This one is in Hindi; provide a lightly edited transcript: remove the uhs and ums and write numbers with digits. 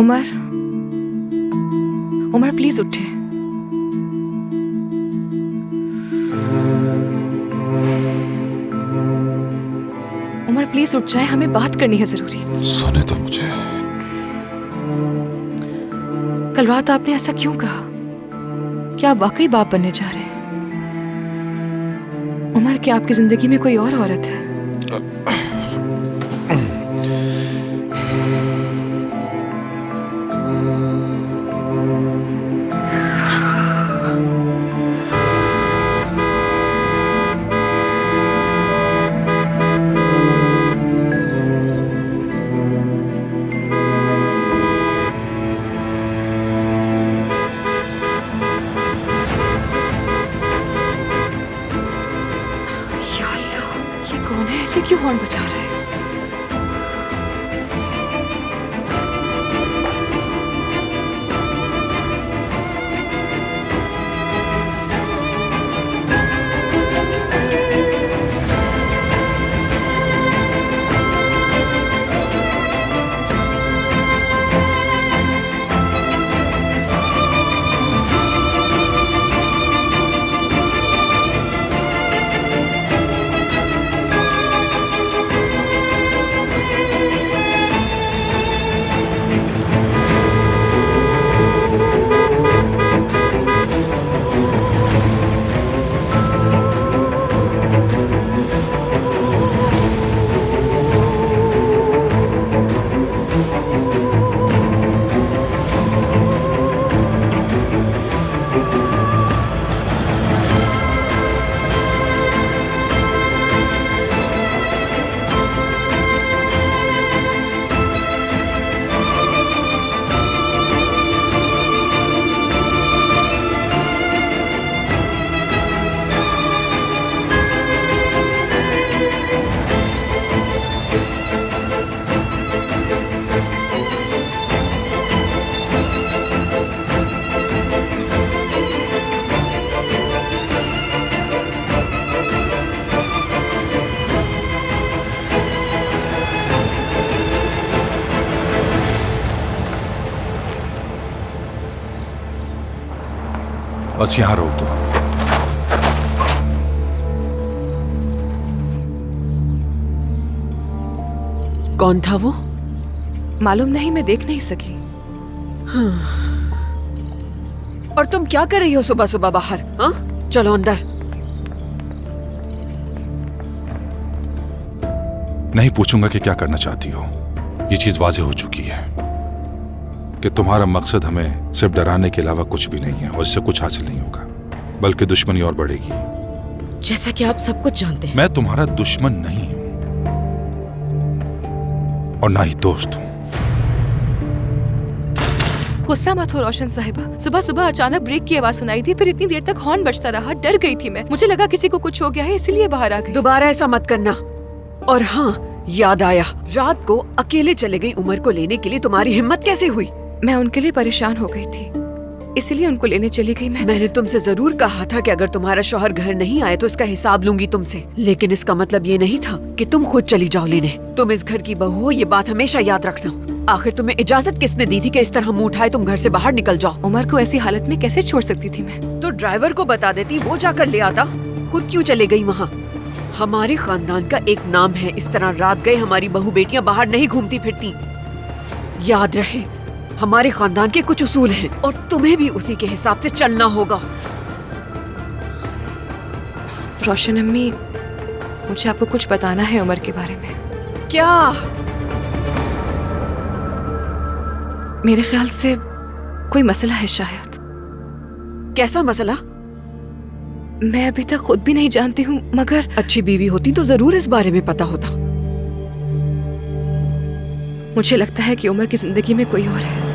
उमर, उमर प्लीज उठे। उमर प्लीज उठ जाए, हमें बात करनी है जरूरी। सोने तो मुझे। कल रात आपने ऐसा क्यों कहा? क्या आप वाकई बाप बनने जा रहे हैं? उमर, क्या आपकी जिंदगी में कोई और औरत है? कौन है? ऐसे क्यों हॉर्न बजा रहा है? बस यहां रोक दो। कौन था वो? मालूम नहीं, मैं देख नहीं सकी। हाँ। और तुम क्या कर रही हो सुबह सुबह बाहर? हाँ, चलो अंदर। नहीं पूछूंगा कि क्या करना चाहती हो। ये चीज वाज़ेह हो चुकी है कि तुम्हारा मकसद हमें सिर्फ डराने के अलावा कुछ भी नहीं है, और इससे कुछ हासिल नहीं होगा, बल्कि दुश्मनी और बढ़ेगी। जैसा कि आप सब कुछ जानते हैं। मैं तुम्हारा दुश्मन नहीं हूं और ना ही दोस्त हूं। गुस्सा मत हो रोशन साहिबा। सुबह सुबह अचानक ब्रेक की आवाज सुनाई थी, फिर इतनी देर तक हॉर्न बजता रहा। डर गई थी मैं, मुझे लगा किसी को कुछ हो गया है, इसीलिए बाहर आ गई। दोबारा ऐसा मत करना। और हाँ, याद आया, रात को अकेले चले गई उमर को लेने के लिए। तुम्हारी हिम्मत कैसे हुई? मैं उनके लिए परेशान हो गई थी, इसीलिए उनको लेने चली गई। मैंने तुमसे जरूर कहा था कि अगर तुम्हारा शौहर घर नहीं आए तो इसका हिसाब लूंगी तुमसे, लेकिन इसका मतलब ये नहीं था कि तुम खुद चली जाओ लेने। तुम इस घर की बहू हो, ये बात हमेशा याद रखना। आखिर तुम्हें इजाजत किसने दी थी कि इस तरह मुंह उठाए तुम घर से बाहर निकल जाओ? उमर को ऐसी हालत में कैसे छोड़ सकती थी मैं? तो ड्राइवर को बता देती, वो जाकर ले आता। खुद क्यों चले गई वहाँ? हमारे खानदान का एक नाम है, इस तरह रात गए हमारी बहू बेटियां बाहर नहीं घूमती फिरती। याद रहे, हमारे खानदान के कुछ उसूल हैं और तुम्हें भी उसी के हिसाब से चलना होगा। रोशन अम्मी, मुझे आपको कुछ बताना है उमर के बारे में। क्या? मेरे ख्याल से कोई मसला है शायद। कैसा मसला? मैं अभी तक खुद भी नहीं जानती हूँ, मगर अच्छी बीवी होती तो जरूर इस बारे में पता होता। मुझे लगता है कि उमर की जिंदगी में कोई और है।